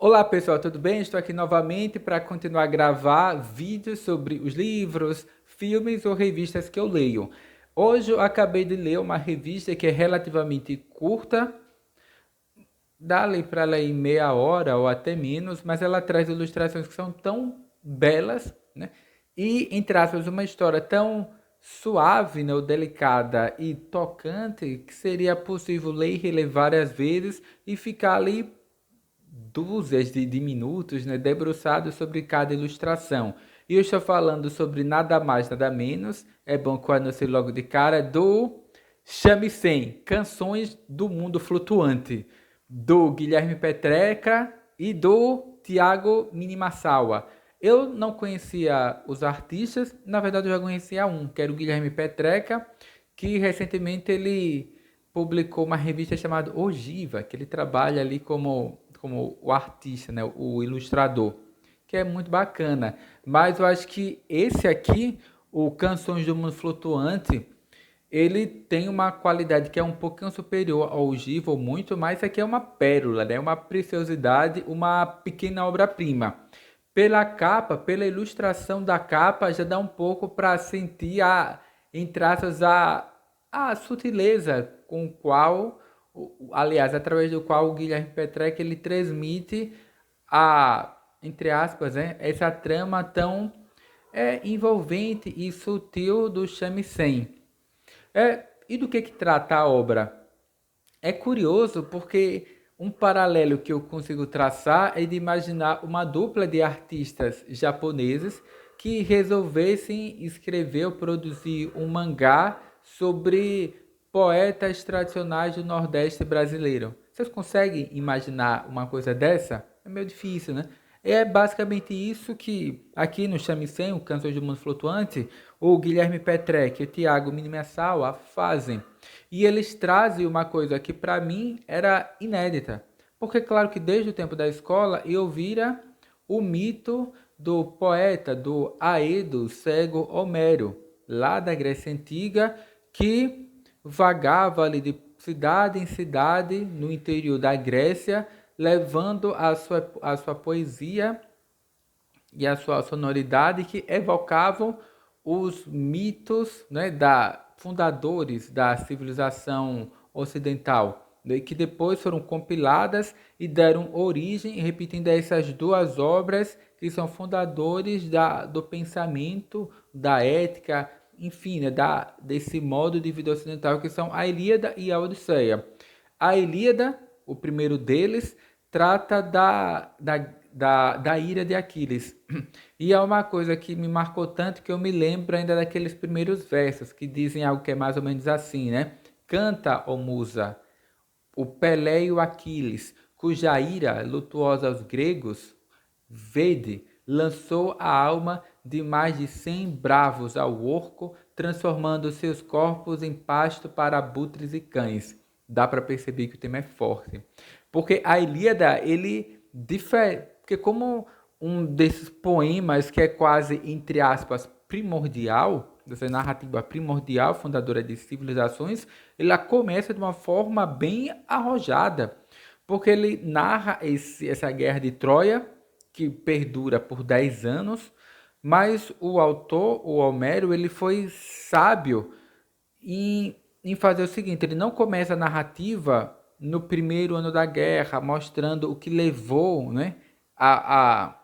Olá pessoal, tudo bem? Estou aqui novamente para continuar a gravar vídeos sobre os livros, filmes ou revistas que eu leio. Hoje eu acabei de ler uma revista que é relativamente curta, dá ali para ler em meia hora ou até menos, mas ela traz ilustrações que são tão belas, né? E, entre aspas, uma história tão suave, né, ou delicada e tocante que seria possível ler e reler várias vezes e ficar ali dúzias de minutos, né, debruçados sobre cada ilustração. E eu estou falando sobre nada mais, nada menos, é bom que eu anuncie logo de cara, do Shamisen, Canções do Mundo Flutuante, do Guilherme Petreca e do Tiago Minimassawa. Eu não conhecia os artistas, na verdade eu já conhecia um, que era o Guilherme Petreca, que recentemente ele publicou uma revista chamada Ogiva, que ele trabalha ali como o artista, né, o ilustrador, que é muito bacana. Mas eu acho que esse aqui, o Canções do Mundo Flutuante, ele tem uma qualidade que é um pouquinho superior ao Ogiva, ou muito mais. Aqui é uma pérola, né, uma preciosidade, uma pequena obra-prima. Pela capa, pela ilustração da capa, já dá um pouco para sentir entre aspas, a sutileza com qual, aliás, através do qual o Guilherme Petrec ele transmite entre aspas, né, essa trama tão envolvente e sutil do shamisen. E do que trata a obra? É curioso porque um paralelo que eu consigo traçar é de imaginar uma dupla de artistas japoneses que resolvessem escrever ou produzir um mangá sobre poetas tradicionais do Nordeste brasileiro. Vocês conseguem imaginar uma coisa dessa? É meio difícil, né? É basicamente isso que aqui no Shamisen, o Canções do Mundo Flutuante, o Guilherme Petrec e o Thiago Minimiasawa fazem. E eles trazem uma coisa que para mim era inédita. Porque claro que desde o tempo da escola eu vira o mito do poeta, do Aedo cego Homero, lá da Grécia Antiga, que vagava ali de cidade em cidade no interior da Grécia, levando a sua poesia e a sua sonoridade que evocavam os mitos, né, da fundadores da civilização ocidental, né, que depois foram compiladas e deram origem, repetindo essas duas obras que são fundadores do pensamento, da ética, enfim, né, desse modo de vida ocidental que são a Ilíada e a Odisseia. A Ilíada, o primeiro deles, trata da ira de Aquiles. E é uma coisa que me marcou tanto que eu me lembro ainda daqueles primeiros versos que dizem algo que é mais ou menos assim, né? Canta, ó musa, o Pelé e o Aquiles, cuja ira, lutuosa aos gregos, vede, lançou a alma de mais de 100 bravos ao orco, transformando seus corpos em pasto para abutres e cães. Dá para perceber que o tema é forte. Porque a Ilíada, ele difere, porque como um desses poemas que é quase, entre aspas, primordial, dessa narrativa primordial, fundadora de civilizações, ela começa de uma forma bem arrojada, porque ele narra essa guerra de Troia, que perdura por 10 anos, mas o autor, o Homero, ele foi sábio em fazer o seguinte: ele não começa a narrativa no primeiro ano da guerra, mostrando o que levou, né, a,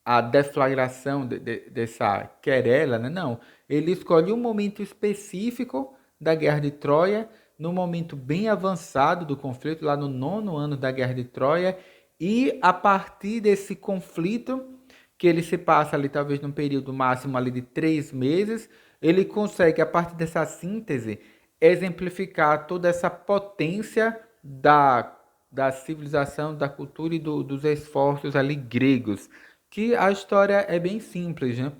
a deflagração dessa querela, né? Não. Ele escolhe um momento específico da Guerra de Troia, no momento bem avançado do conflito, lá no nono ano da Guerra de Troia, e a partir desse conflito, que ele se passa ali talvez num período máximo ali de 3 meses, ele consegue, a partir dessa síntese, exemplificar toda essa potência da civilização, da cultura e dos esforços ali gregos, que a história é bem simples, né?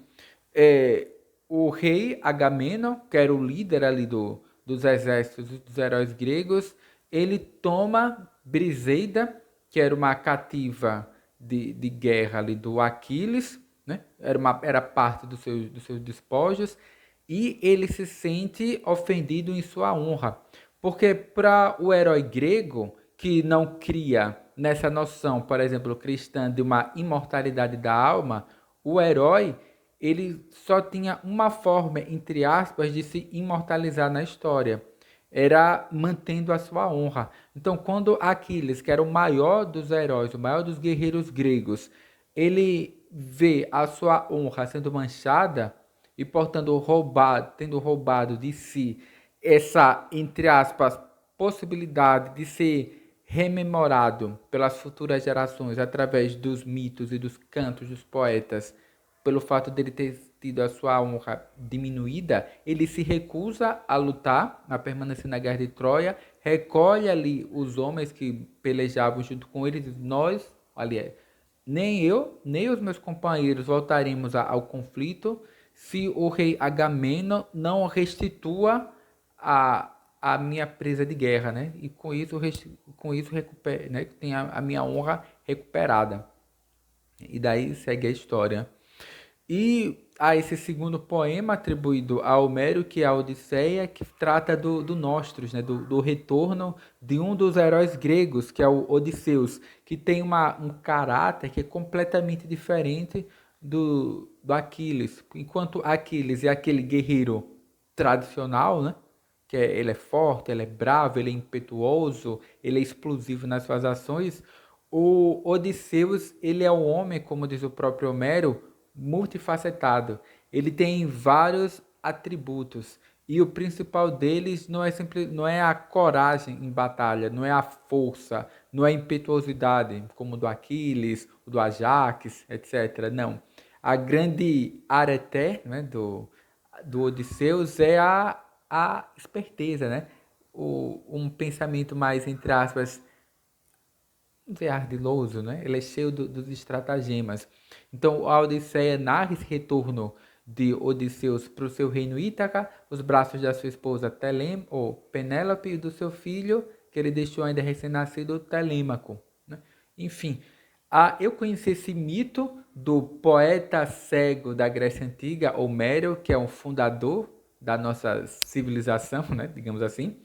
É, o rei Agamenon, que era o líder ali dos exércitos dos heróis gregos, ele toma Briseida, que era uma cativa de guerra ali do Aquiles, né? Era parte dos seus despojos, e ele se sente ofendido em sua honra, porque para o herói grego que não cria nessa noção, por exemplo, cristã de uma imortalidade da alma, o herói ele só tinha uma forma, entre aspas, de se imortalizar na história. Era mantendo a sua honra. Então, quando Aquiles, que era o maior dos heróis, o maior dos guerreiros gregos, ele vê a sua honra sendo manchada e, portanto, tendo roubado de si essa, entre aspas, possibilidade de ser rememorado pelas futuras gerações através dos mitos e dos cantos dos poetas, pelo fato dele ter tido a sua honra diminuída, ele se recusa a lutar, a permanecer na guerra de Troia, recolhe ali os homens que pelejavam junto com ele, e diz, nós, aliás, nem eu, nem os meus companheiros voltaremos ao conflito se o rei Agamemnon não restitua a minha presa de guerra, né? E com isso recupera, né? Tem a minha honra recuperada. E daí segue a história. E há esse segundo poema atribuído a Homero, que é a Odisseia, que trata do Nostros, né? do retorno de um dos heróis gregos, que é o Odisseus, que tem um caráter que é completamente diferente do Aquiles. Enquanto Aquiles é aquele guerreiro tradicional, né? Ele é forte, ele é bravo, ele é impetuoso, ele é explosivo nas suas ações. O Odisseus, ele é um homem, como diz o próprio Homero, multifacetado. Ele tem vários atributos e o principal deles não é a coragem em batalha, não é a força, não é a impetuosidade, como o do Aquiles, o do Ajax, etc. Não. A grande arete, né, do Odisseus é a esperteza, né? Um pensamento mais, entre aspas, não sei, ardiloso, né? Ele é cheio dos estratagemas. Então, a Odisseia narra esse retorno de Odisseus para o seu reino Ítaca, os braços da sua esposa ou Penélope e do seu filho, que ele deixou ainda recém-nascido, Telêmaco, né? Enfim, eu conheci esse mito do poeta cego da Grécia Antiga, Homero, que é um fundador da nossa civilização, né, digamos assim.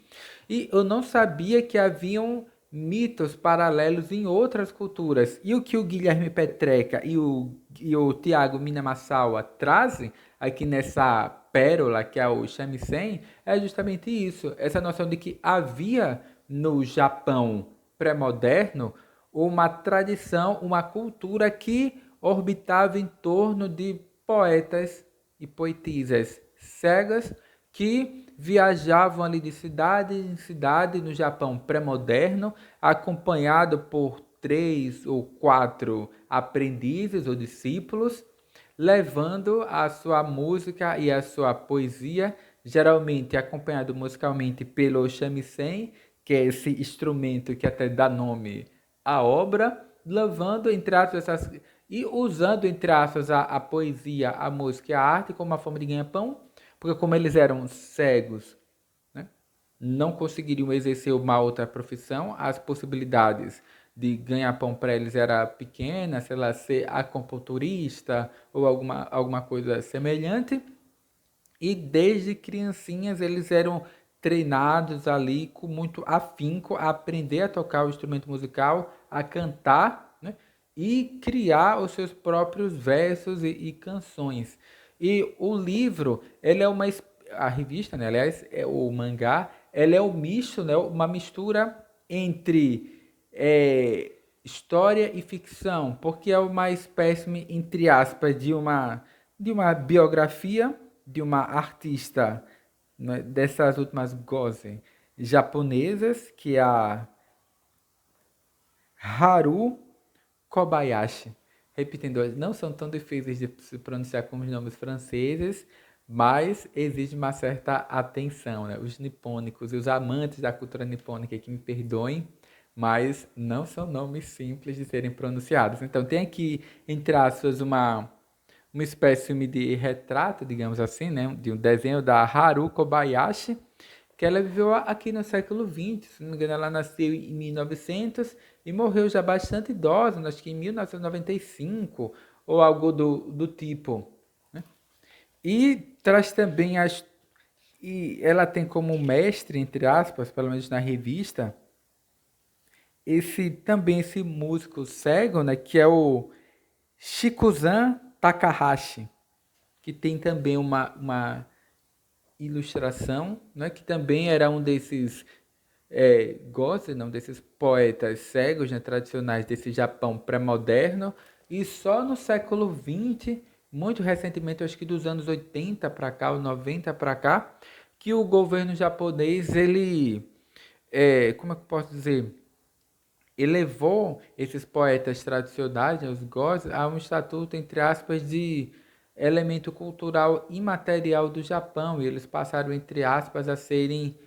E eu não sabia que haviam mitos paralelos em outras culturas. E o que o Guilherme Petreca e o Tiago Minamassawa trazem aqui nessa pérola, que é o shamisen, é justamente isso. Essa noção de que havia no Japão pré-moderno uma tradição, uma cultura que orbitava em torno de poetas e poetisas cegas que viajavam ali de cidade em cidade no Japão pré-moderno, acompanhado por 3 ou 4 aprendizes ou discípulos, levando a sua música e a sua poesia, geralmente acompanhado musicalmente pelo shamisen, que é esse instrumento que até dá nome à obra, levando entre aspas e usando entre aspas a poesia, a música e a arte como uma forma de ganha-pão, porque como eles eram cegos, né, não conseguiriam exercer uma outra profissão, as possibilidades de ganhar pão para eles era pequena, sei lá, ser acupunturista ou alguma coisa semelhante. E desde criancinhas eles eram treinados ali com muito afinco a aprender a tocar o instrumento musical, a cantar, né? E criar os seus próprios versos e canções. E o livro, ele é a revista, né? Aliás, é o mangá, ela é um misto, né? Uma mistura entre história e ficção, porque é uma espécie, entre aspas, de uma biografia de uma artista, né, dessas últimas gozen japonesas, que é a Haru Kobayashi. Repetindo, não são tão difíceis de se pronunciar como os nomes franceses, mas exige uma certa atenção, né? Os nipônicos e os amantes da cultura nipônica que me perdoem, mas não são nomes simples de serem pronunciados. Então tem aqui, entre aspas, uma espécie de retrato, digamos assim, né, de um desenho da Haru Kobayashi, que ela viveu aqui no século XX, se não me engano, ela nasceu em 1900 e morreu já bastante idosa, acho que em 1995 ou algo do tipo, né? E traz também e ela tem como mestre, entre aspas, pelo menos na revista, esse músico cego, né, que é o Shikuzan Takahashi, que tem também uma ilustração, né, que também era um desses gosta, não, desses poetas cegos, né, tradicionais desse Japão pré-moderno, e só no século XX, muito recentemente, acho que dos anos 80 para cá, ou 90 para cá, que o governo japonês, como é que eu posso dizer, elevou esses poetas tradicionais, né, os Gozes, a um estatuto, entre aspas, de elemento cultural imaterial do Japão, e eles passaram, entre aspas, a serem,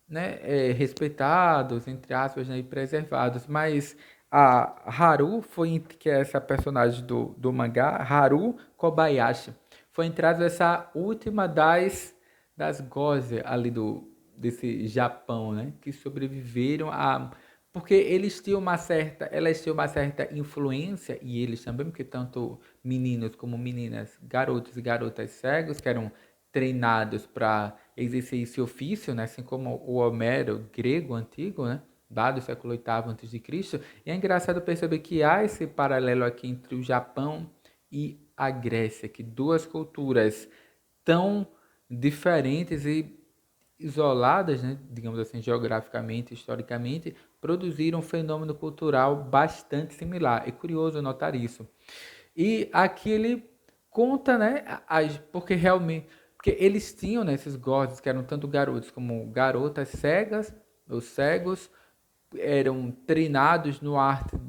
né, respeitados, entre aspas, né, e preservados. Mas a Haru foi, que é essa personagem do mangá, Haru Kobayashi, foi entrada essa última das Goze ali desse Japão, né, que sobreviveram a porque elas tinham uma certa influência, e eles também, porque tanto meninos como meninas, garotos e garotas cegos, que eram treinados para exercer esse ofício, né? Assim como o Homero grego antigo, né? Lá do século VIII a.C. E é engraçado perceber que há esse paralelo aqui entre o Japão e a Grécia, que duas culturas tão diferentes e isoladas, né, digamos assim, geograficamente, historicamente, produziram um fenômeno cultural bastante similar. É curioso notar isso. E aqui ele conta, né, porque realmente, porque eles tinham, né, esses gozes que eram tanto garotos como garotas cegas, os cegos, eram treinados no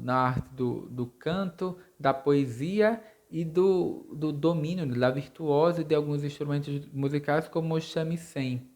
na arte do canto, da poesia e do domínio, da virtuose de alguns instrumentos musicais como o shamisen.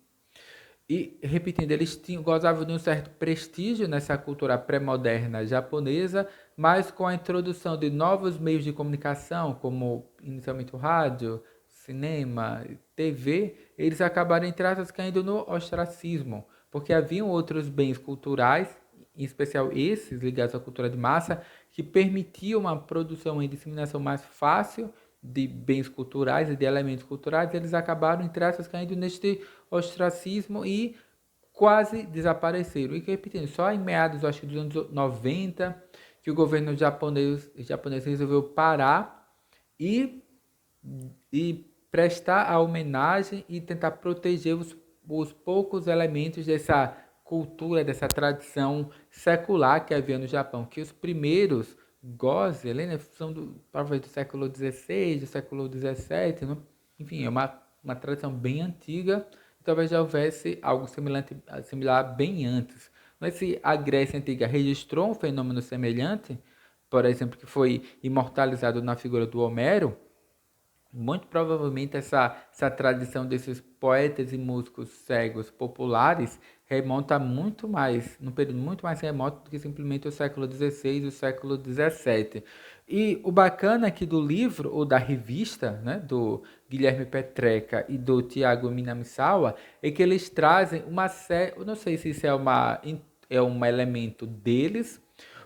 E, repetindo, eles gozavam de um certo prestígio nessa cultura pré-moderna japonesa, mas com a introdução de novos meios de comunicação, como inicialmente o rádio, cinema, TV, eles acabaram, entre aspas, caindo no ostracismo, porque haviam outros bens culturais, em especial esses ligados à cultura de massa, que permitiam uma produção e disseminação mais fácil de bens culturais e de elementos culturais. Eles acabaram, entre aspas, caindo neste ostracismo e quase desapareceram. E repetindo, só em meados, acho que dos anos 90, que o governo japonês resolveu parar e, e prestar a homenagem e tentar proteger os poucos elementos dessa cultura, dessa tradição secular que havia no Japão, que os primeiros Gozi, né, são talvez do século XVI, do século XVII, né? Enfim, é uma tradição bem antiga, talvez já houvesse algo similar bem antes. Mas se a Grécia Antiga registrou um fenômeno semelhante, por exemplo, que foi imortalizado na figura do Homero, muito provavelmente essa tradição desses poetas e músicos cegos populares remonta muito mais, num período muito mais remoto do que simplesmente o século XVI e o século XVII. E o bacana aqui do livro, ou da revista, né, do Guilherme Petreca e do Tiago Minamisawa, é que eles trazem uma série, eu não sei se isso é um elemento deles,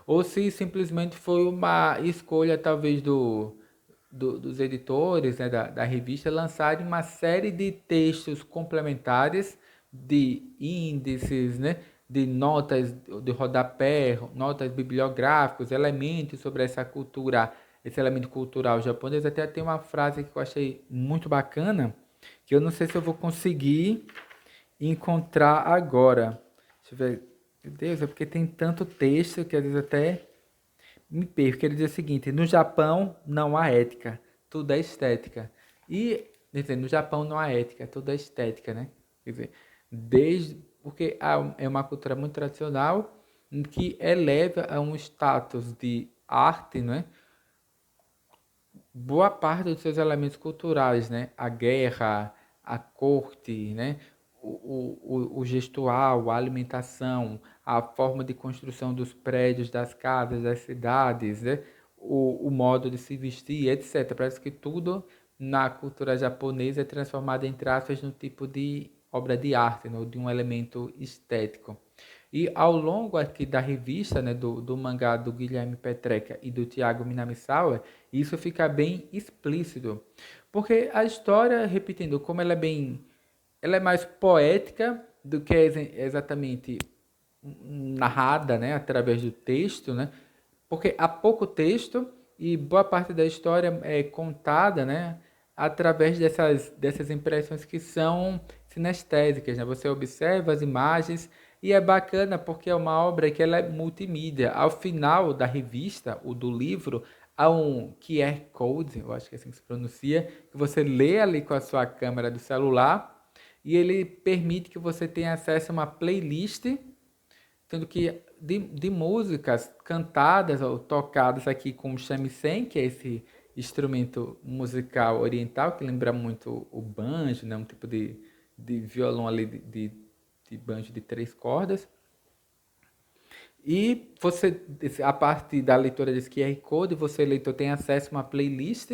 ou se simplesmente foi uma escolha talvez dos editores, né, da revista, lançarem uma série de textos complementares de índices, né, de notas de rodapé, notas bibliográficas, elementos sobre essa cultura, esse elemento cultural japonês. Até tem uma frase que eu achei muito bacana, que eu não sei se eu vou conseguir encontrar agora. Deixa eu ver. Meu Deus, é porque tem tanto texto que às vezes até me perco. Ele diz o seguinte: no Japão não há ética, tudo é estética. E, quer dizer, no Japão não há ética, tudo é estética, né? Quer dizer, porque é uma cultura muito tradicional que eleva a um status de arte, né? Boa parte dos seus elementos culturais, né? A guerra, a corte, né? O gestual, a alimentação, a forma de construção dos prédios, das casas, das cidades, né? O modo de se vestir, etc. Parece que tudo na cultura japonesa é transformado, entre aspas, num tipo de obra de arte, né? De um elemento estético. E ao longo aqui da revista, né, do mangá do Guilherme Petreca e do Tiago Minamisawa, isso fica bem explícito. Porque a história, repetindo, como ela é mais poética do que exatamente narrada, né, através do texto, né, porque há pouco texto e boa parte da história é contada, né, através dessas impressões que são sinestésicas, né? Você observa as imagens e é bacana porque é uma obra que ela é multimídia. Ao final da revista ou do livro, há um QR Code, eu acho que é assim que se pronuncia, que você lê ali com a sua câmera do celular e ele permite que você tenha acesso a uma playlist, sendo que de músicas cantadas ou tocadas aqui com o shamisen, que é esse instrumento musical oriental que lembra muito o banjo, né? Um tipo de violão ali de banjo de 3 cordas. E você, a partir da leitura desse QR Code, você, leitor, tem acesso a uma playlist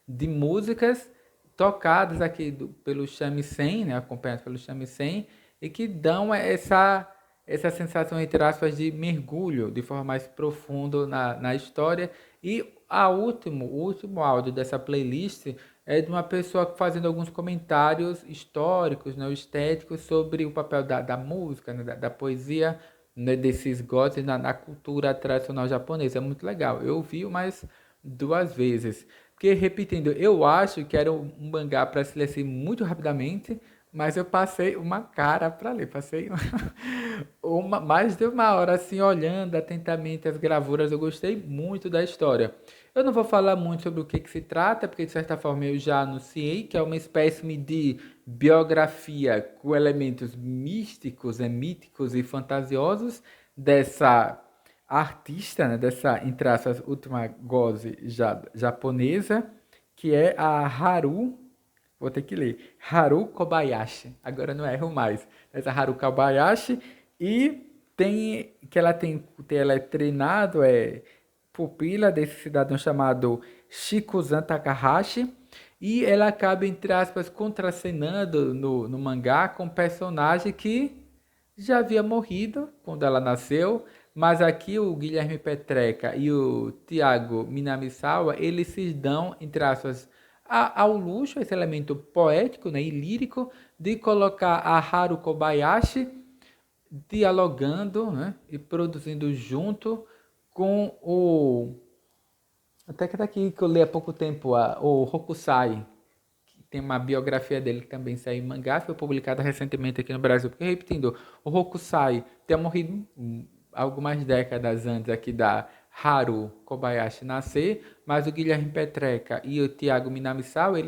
de músicas tocadas aqui pelo shamisen, né, acompanhadas pelo shamisen, e que dão essa sensação, entre aspas, de mergulho de forma mais profunda na história. E o último áudio dessa playlist é de uma pessoa fazendo alguns comentários históricos, né, estéticos sobre o papel da música, né, da poesia, né, desses gods na cultura tradicional japonesa. É muito legal. Eu vi mais 2 vezes. Porque, repetindo, eu acho que era um mangá para se ler assim, muito rapidamente, mas eu passei uma cara para ler. Passei mais de uma hora assim, olhando atentamente as gravuras. Eu gostei muito da história. Eu não vou falar muito sobre o que se trata, porque de certa forma eu já anunciei que é uma espécie de biografia com elementos místicos, míticos e fantasiosos dessa artista, né, dessa, entre aspas, última goze japonesa, que é a Haru, vou ter que ler, Haru Kobayashi, agora não erro mais, essa Haru Kobayashi, e ela é treinado, pupila desse cidadão chamado Shikuzan Takahashi, e ela acaba, entre aspas, contracenando no mangá com um personagem que já havia morrido quando ela nasceu, mas aqui o Guilherme Petreca e o Tiago Minamisawa, eles se dão, entre aspas, ao luxo, esse elemento poético, né, e lírico, de colocar a Haru Kobayashi dialogando, né, e produzindo junto com o... Até que daqui que eu li há pouco tempo, o Hokusai, que tem uma biografia dele que também saiu em mangá, foi publicada recentemente aqui no Brasil. Porque, repetindo, o Hokusai tem morrido algumas décadas antes aqui da Haru Kobayashi nascer, mas o Guilherme Petreca e o Tiago Minamisawa,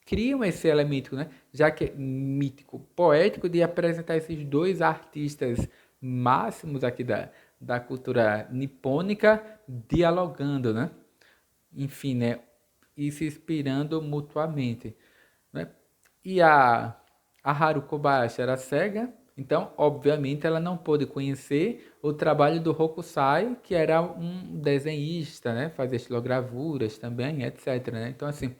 criam esse elemento, né? Já que é mítico, poético, de apresentar esses 2 artistas máximos aqui da cultura nipônica dialogando, né? Enfim, né? E se inspirando mutuamente, né? E a Haru Kobayashi era cega, então, obviamente, ela não pôde conhecer o trabalho do Hokusai, que era um desenhista, né? Fazia estilogravuras também, etc, né? Então, assim,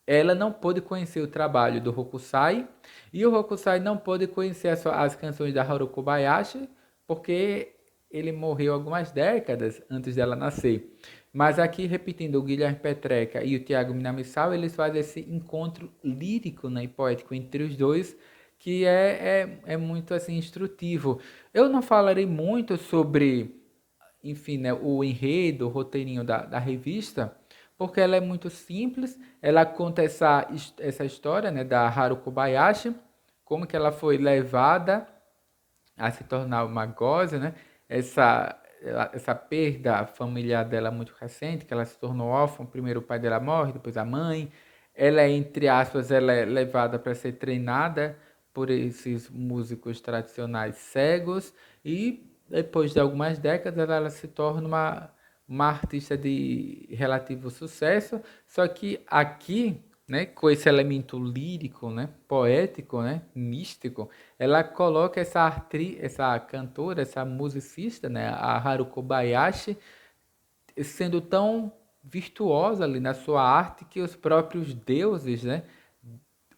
ela não pôde conhecer o trabalho do Hokusai e o Hokusai não pôde conhecer as canções da Haru Kobayashi porque ele morreu algumas décadas antes dela nascer. Mas aqui, repetindo, o Guilherme Petreca e o Tiago Minamisawa, eles fazem esse encontro lírico, né, e poético entre os dois, que é muito assim instrutivo. Eu não falarei muito sobre, enfim, né, o enredo, o roteirinho da revista, porque ela é muito simples. Ela conta essa história, né, da Haru Kobayashi, como que ela foi levada a se tornar uma goze, né? Essa perda familiar dela muito recente, que ela se tornou órfã, primeiro o pai dela morre, depois a mãe. Ela é, entre aspas, ela é levada para ser treinada por esses músicos tradicionais cegos e depois de algumas décadas ela se torna uma artista de relativo sucesso, só que aqui, né, com esse elemento lírico, né, poético, né, místico, ela coloca essa cantora, essa musicista, né, a Haru Kobayashi, sendo tão virtuosa ali na sua arte que os próprios deuses, né,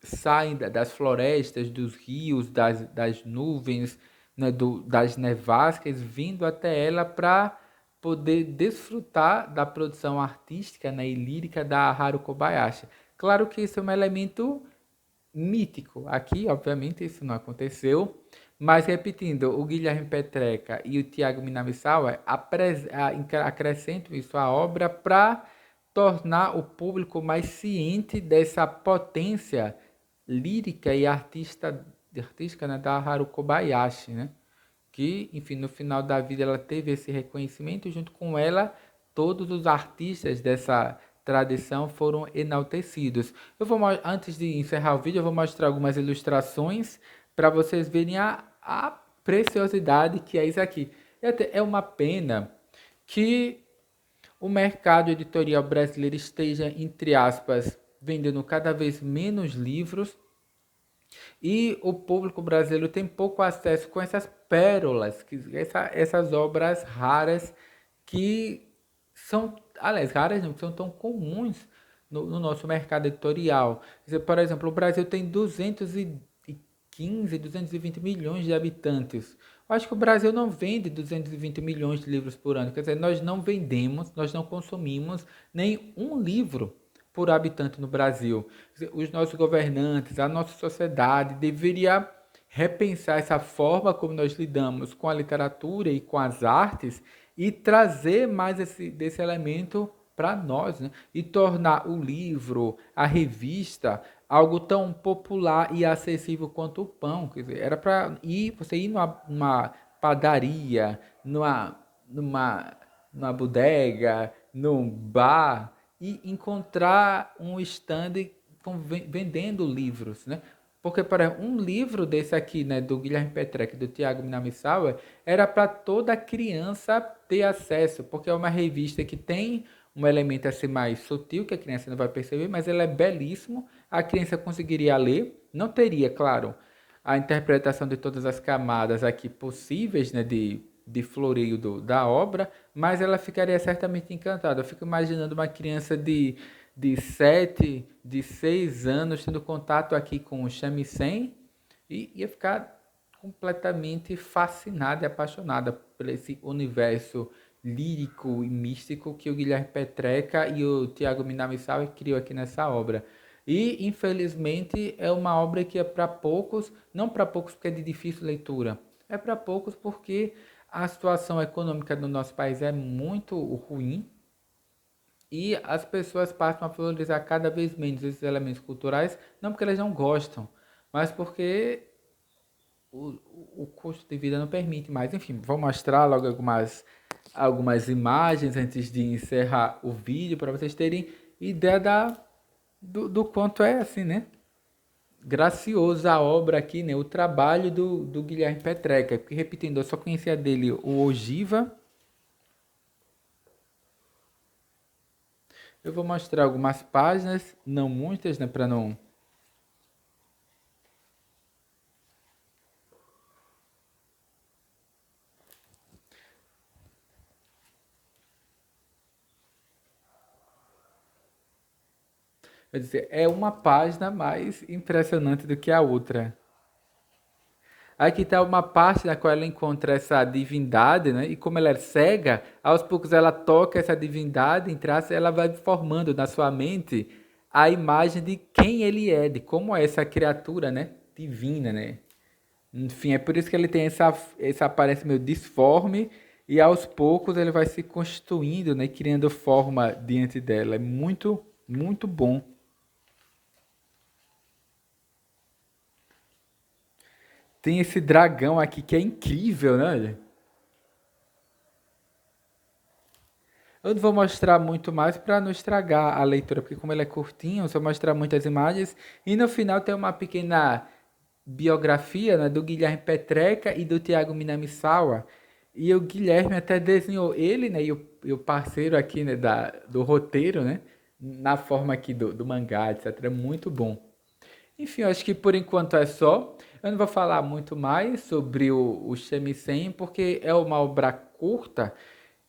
saem das florestas, dos rios, das nuvens, né, das nevascas, vindo até ela para poder desfrutar da produção artística, né, e lírica da Haru Kobayashi. Claro que isso é um elemento mítico. Aqui, obviamente, isso não aconteceu, mas repetindo, o Guilherme Petreca e o Tiago Minamisawa acrescentam isso à obra para tornar o público mais ciente dessa potência lírica e artística, né, da Haru Kobayashi, né? Que, enfim, no final da vida ela teve esse reconhecimento e junto com ela todos os artistas dessa tradição foram enaltecidos. Antes de encerrar o vídeo, eu vou mostrar algumas ilustrações para vocês verem a preciosidade que é isso aqui. É uma pena que o mercado editorial brasileiro esteja, entre aspas, vendendo cada vez menos livros e o público brasileiro tem pouco acesso com essas pérolas, essas obras raras que são, aliás, raras não, que são tão comuns no nosso mercado editorial. Por exemplo, o Brasil tem 215, 220 milhões de habitantes. Eu acho que o Brasil não vende 220 milhões de livros por ano. Quer dizer, nós não vendemos, nós não consumimos nem um livro por habitante no Brasil. Os nossos governantes, a nossa sociedade deveria repensar essa forma como nós lidamos com a literatura e com as artes e trazer mais desse elemento para nós, né? E tornar o livro, a revista, algo tão popular e acessível quanto o pão. Quer dizer, era para você ir numa padaria, numa, numa bodega, num bar e encontrar um stand vendendo livros, né? Porque para um livro desse aqui, né, do Guilherme Petrec, do Tiago Minamisawa, era para toda criança ter acesso, porque é uma revista que tem um elemento assim mais sutil, que a criança não vai perceber, mas ela é belíssimo, a criança conseguiria ler, não teria, claro, a interpretação de todas as camadas aqui possíveis, né, de floreio da obra, mas ela ficaria certamente encantada. Eu fico imaginando uma criança de 7, de 6 anos tendo contato aqui com o shamisen e ia ficar completamente fascinada e apaixonada por esse universo lírico e místico que o Guilherme Petreca e o Tiago Minamisawa criou aqui nessa obra. E, infelizmente, é uma obra que é para poucos, não para poucos porque é de difícil leitura, é para poucos porque a situação econômica do nosso país é muito ruim e as pessoas passam a valorizar cada vez menos esses elementos culturais, não porque elas não gostam, mas porque o, o custo de vida não permite mais. Enfim, vou mostrar logo algumas imagens antes de encerrar o vídeo para vocês terem ideia do quanto é assim, né? Gracioso a obra aqui, né? O trabalho do Guilherme Petreca. Porque, repetindo, eu só conhecia dele o Ogiva. Eu vou mostrar algumas páginas, não muitas, né? Para não. Quer dizer, é uma página mais impressionante do que a outra. Aqui está uma parte na qual ela encontra essa divindade, né? E como ela é cega, aos poucos ela toca essa divindade, em traço, ela vai formando na sua mente a imagem de quem ele é, de como é essa criatura, né? Divina, né? Enfim, é por isso que ele tem essa aparência meio disforme e aos poucos ele vai se constituindo, né? Criando forma diante dela. É muito, muito bom. Tem esse dragão aqui que é incrível, né? Eu não vou mostrar muito mais para não estragar a leitura, porque como ele é curtinho, eu só mostrar muitas imagens. E no final tem uma pequena biografia, né, do Guilherme Petreca e do Tiago Minamisawa. E o Guilherme até desenhou ele, né, e o parceiro aqui, né, do roteiro, né, na forma aqui do mangá, etc. É muito bom. Enfim, eu acho que por enquanto é só. Eu não vou falar muito mais sobre o Shamisen, porque é uma obra curta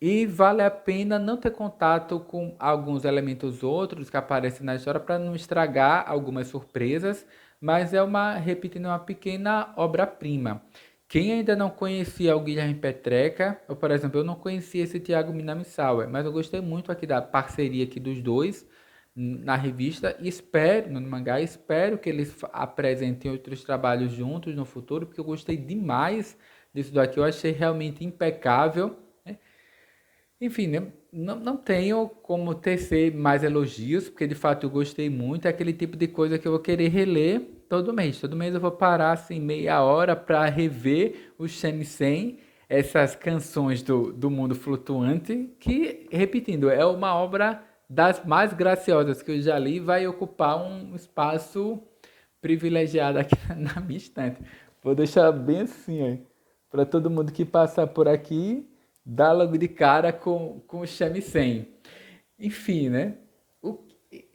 e vale a pena não ter contato com alguns elementos outros que aparecem na história para não estragar algumas surpresas, mas é repetindo, uma pequena obra-prima. Quem ainda não conhecia o Guilherme Petreca, ou por exemplo, eu não conhecia esse Tiago Minamisawa, mas eu gostei muito aqui da parceria aqui dos dois, na revista. Espero, no mangá, espero que eles apresentem outros trabalhos juntos no futuro, porque eu gostei demais disso daqui. Eu achei realmente impecável, né? Enfim, né? Não tenho como tecer mais elogios, porque de fato eu gostei muito. É aquele tipo de coisa que eu vou querer reler todo mês. Todo mês eu vou parar assim meia hora para rever o Shamisen, essas canções do mundo flutuante, que, repetindo, é uma obra das mais graciosas que eu já li, vai ocupar um espaço privilegiado aqui na minha estante. Vou deixar bem assim, para todo mundo que passar por aqui, dar logo de cara com o Shamisen. Enfim, né? O,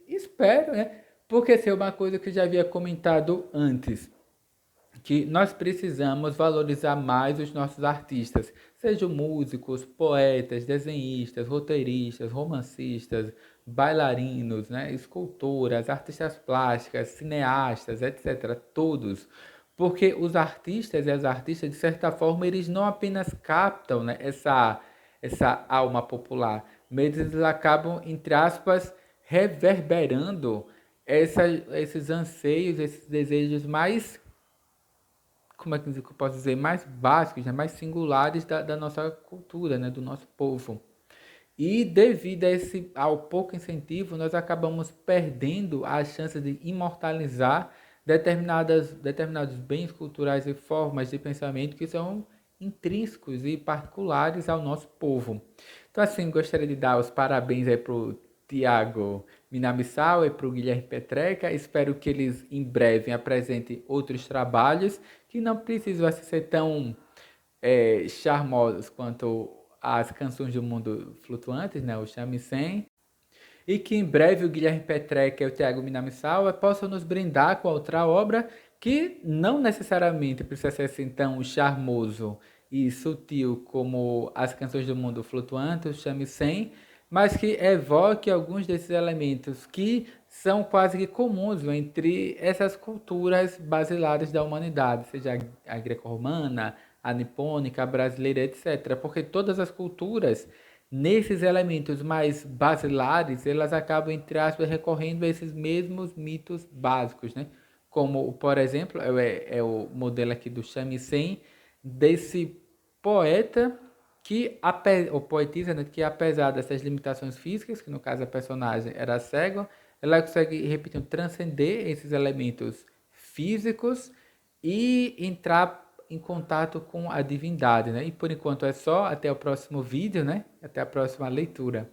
espero, né? Porque assim, é uma coisa que eu já havia comentado antes, que nós precisamos valorizar mais os nossos artistas, sejam músicos, poetas, desenhistas, roteiristas, romancistas, bailarinos, né, escultoras, artistas plásticas, cineastas, etc. Todos. Porque os artistas e as artistas, de certa forma, eles não apenas captam, né, essa alma popular, mas eles acabam, entre aspas, reverberando esses anseios, esses desejos mais, como é que eu posso dizer, mais básicos, né, mais singulares da nossa cultura, né, do nosso povo. E devido ao pouco incentivo, nós acabamos perdendo a chance de imortalizar determinados bens culturais e formas de pensamento que são intrínsecos e particulares ao nosso povo. Então, assim, gostaria de dar os parabéns aí para o Tiago Minamissal e para o Guilherme Petreca. Espero que eles em breve apresentem outros trabalhos que não precisam ser tão charmosos quanto as canções do mundo flutuantes, né, o shamisen, e que em breve o Guilherme Petreca e o Thiago Minamissawa possam nos brindar com outra obra que não necessariamente precisa ser assim tão charmoso e sutil como as canções do mundo flutuante, o shamisen, mas que evoque alguns desses elementos que são quase que comuns entre essas culturas basilares da humanidade, seja a greco-romana, a nipônica, a brasileira, etc. Porque todas as culturas, nesses elementos mais basilares, elas acabam, entre aspas, recorrendo a esses mesmos mitos básicos, né? Como, por exemplo, é o modelo aqui do shamisen, desse poeta que, ou poetisa, né, que apesar dessas limitações físicas, que no caso a personagem era cega, ela consegue, repetindo, transcender esses elementos físicos e entrar em contato com a divindade, né? E por enquanto é só, até o próximo vídeo, né? Até a próxima leitura.